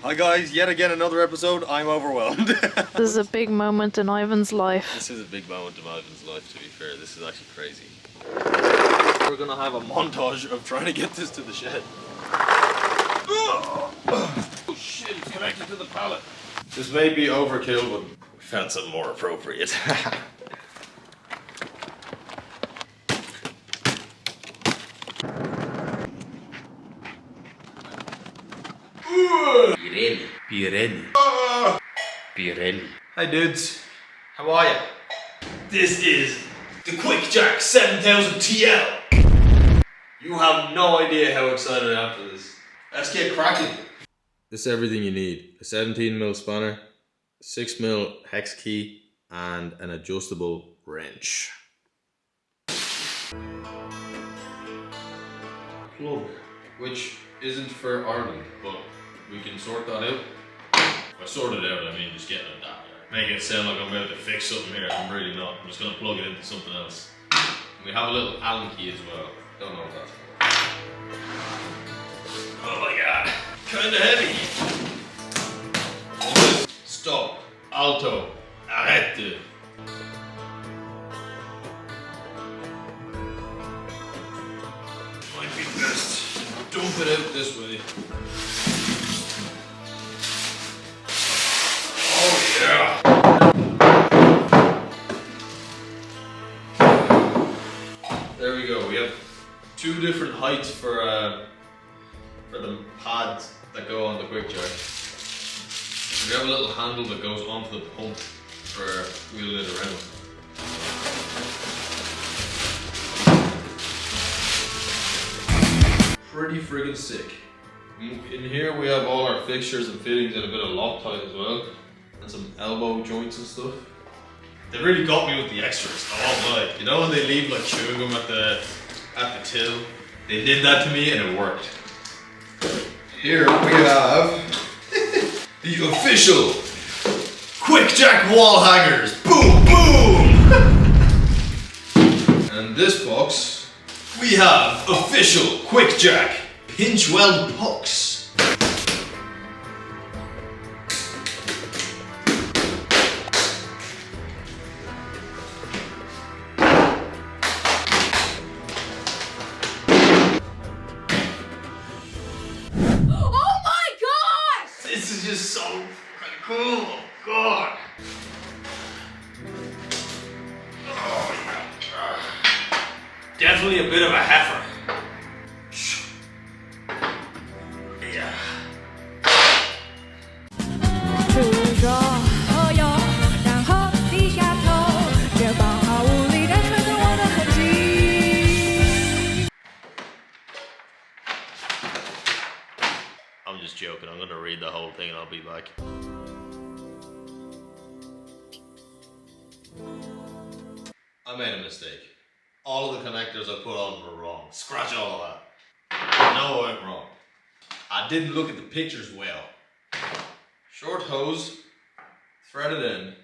Hi guys, yet again another episode. I'm overwhelmed. This is a big moment in Ivan's life. This is a big moment in Ivan's life, to be fair. This is actually crazy. We're gonna have a montage of trying to get this to the shed. Oh shit, it's connected to the pallet. This may be overkill, but we found something more appropriate. Pirelli. Hi dudes, how are ya? This is the QuickJack 7000 TL. You have no idea how excited I am for this. Let's get cracking. This is everything you need. A 17mm spanner, 6mm hex key, and an adjustable wrench. Plug, which isn't for Ireland, but we can sort that out. By sort it out, I mean just getting it that. Make it sound like I'm about to fix something here. I'm really not. I'm just going to plug it into something else. And we have a little Allen key as well. Don't know what that's for. Oh my god. Kinda heavy. Stop. Alto. Arrête. Might be best. Dump it out this way. Oh yeah. There we go. We have two different heights for the pads that go on the QuickJack. We have a little handle that goes onto the pump for wheeling it around. Pretty friggin' sick. In here we have all our fixtures and fittings and a bit of Loctite as well. And some elbow joints and stuff. They really got me with the extras, I won't lie. You know when they leave like chewing gum at the till? They did that to me and it worked. Here we have the official QuickJack wall hangers. Boom, boom! And this box, we have official QuickJack pinch weld pucks. This is just so freaking cool. God. Oh yeah. Definitely a bit of a heifer. Yeah. I'm just joking. I'm gonna read the whole thing and I'll be back. I made a mistake. All of the connectors I put on were wrong. Scratch all of that. I know I went wrong. I didn't look at the pictures well. Short hose, threaded end,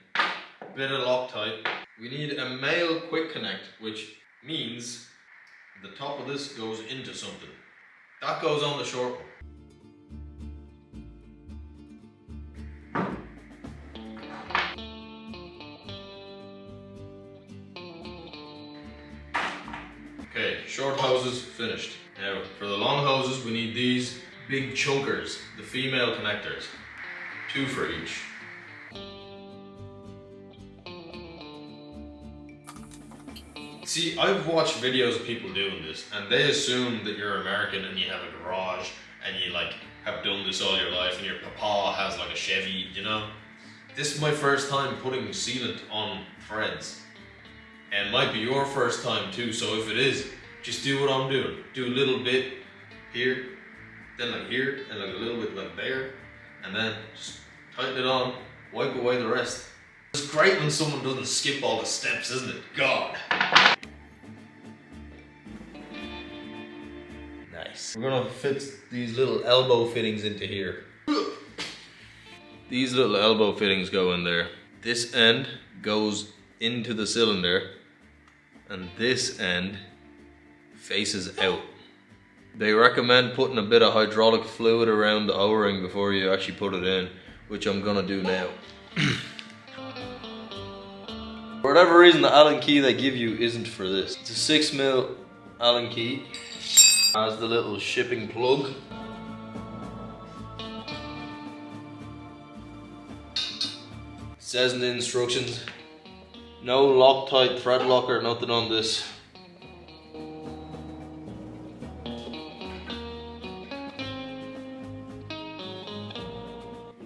bit of Loctite. We need a male quick connect, which means the top of this goes into something. That goes on the short one. Okay, short hoses finished. Now, for the long hoses, we need these big chunkers, the female connectors. 2 for each. See, I've watched videos of people doing this, and they assume that you're American and you have a garage, and you like have done this all your life, and your papa has like a Chevy, you know? This is my first time putting sealant on threads. And it might be your first time too, so if it is, just do what I'm doing. Do a little bit here, then like here, and like a little bit like there, and then just tighten it on, wipe away the rest. It's great when someone doesn't skip all the steps, isn't it? God. Nice. We're gonna fit these little elbow fittings into here. These little elbow fittings go in there. This end goes into the cylinder, and this end faces out. They recommend putting a bit of hydraulic fluid around the O-ring before you actually put it in, which I'm gonna do now. For whatever reason, the Allen key they give you isn't for this. It's a 6mm Allen key. Has the little shipping plug. It says in the instructions, no Loctite thread locker, nothing on this.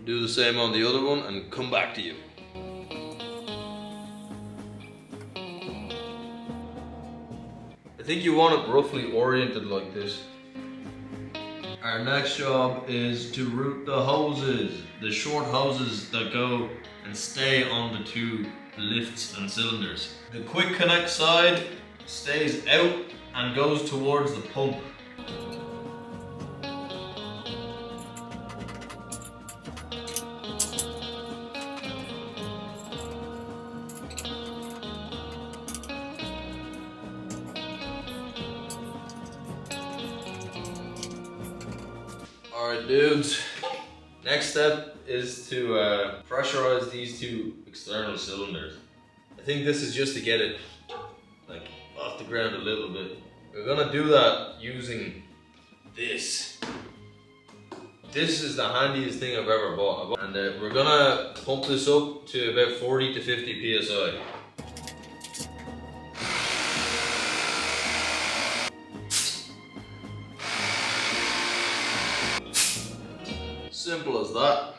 Do the same on the other one and come back to you. I think you want it roughly oriented like this. Our next job is to route the hoses, the short hoses that go and stay on the two lifts and cylinders. The quick connect side stays out and goes towards the pump. Alright dudes, next step is to pressurize these two external cylinders. I think this is just to get it like off the ground a little bit. We're gonna do that using this. This is the handiest thing I've ever bought. And we're gonna pump this up to about 40 to 50 psi. Simple as that.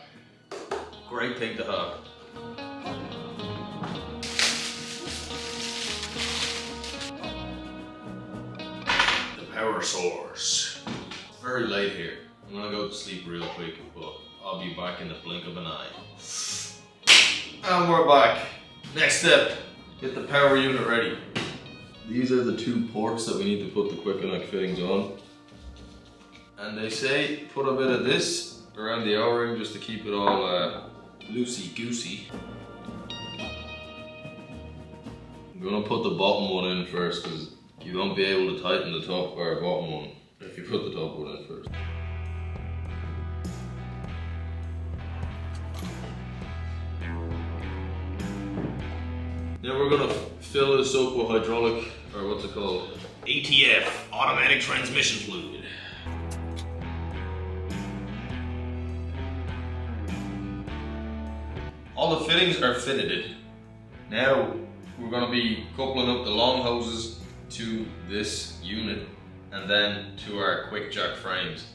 Great thing to have. The power source. It's very late here. I'm gonna go to sleep real quick, but I'll be back in the blink of an eye. And we're back. Next step, get the power unit ready. These are the two ports that we need to put the quick connect fittings on. And they say put a bit of this around the O-ring just to keep it all loosey-goosey. I'm gonna put the bottom one in first because you won't be able to tighten the top or bottom one if you put the top one in first. Then we're gonna fill this up with hydraulic, or what's it called? ATF, automatic transmission fluid. All the fittings are fitted. Now we're going to be coupling up the long hoses to this unit and then to our QuickJack frames.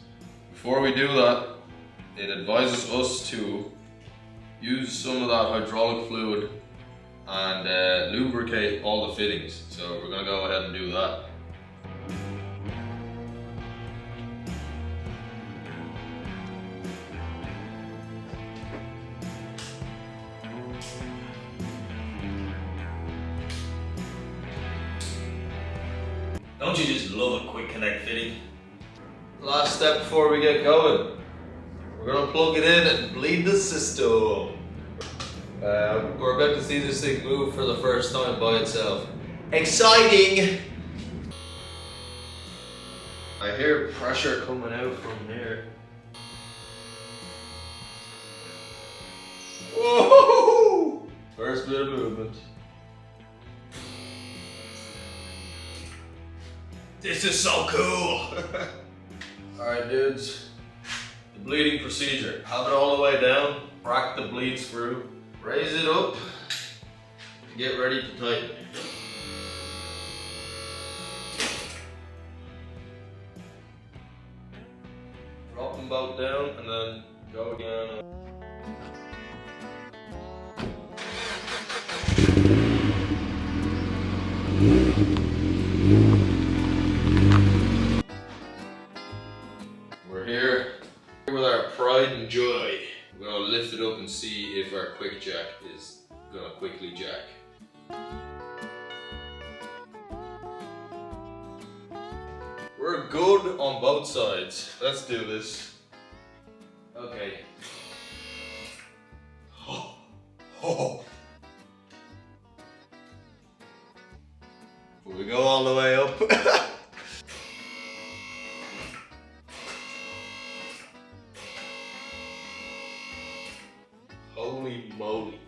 Before we do that, it advises us to use some of that hydraulic fluid and lubricate all the fittings. So we're going to go ahead and do that. Don't you just love a quick connect fitting? Last step before we get going. We're gonna plug it in and bleed the system. We're about to see this thing move for the first time by itself. Exciting! I hear pressure coming out from here. Whoa! First bit of movement. This is so cool! Alright dudes, the bleeding procedure. Have it all the way down, crack the bleed screw, raise it up, and get ready to tighten. Drop them both down and then go again. We're here with our pride and joy. We're gonna lift it up and see if our QuickJack is gonna quickly jack. We're good on both sides. Let's do this. Okay. Will we go all the way up? Holy moly.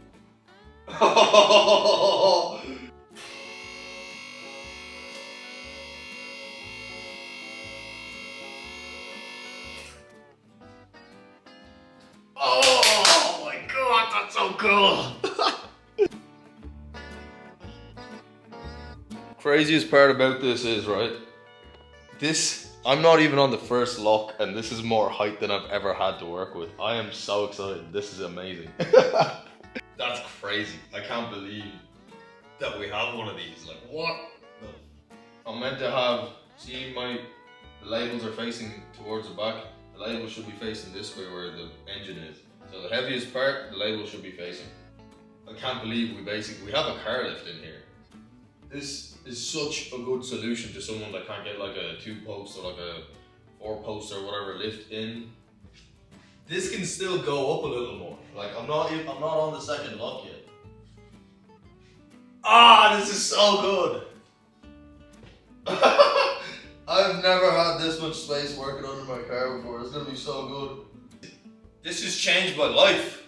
Oh my god, that's so cool! Craziest part about this is, right? I'm not even on the first lock, and this is more height than I've ever had to work with. I am so excited. This is amazing. That's crazy. I can't believe that we have one of these. Like, what? I'm meant to have, see, the labels are facing towards the back. The label should be facing this way where the engine is. So the heaviest part, the label should be facing. I can't believe we have a car lift in here. This is such a good solution to someone that can't get like a 2-post or like a 4-post or whatever lift in. This can still go up a little more. Like I'm not on the second lock yet. Ah, this is so good. I've never had this much space working under my car before. It's gonna be so good. This has changed my life.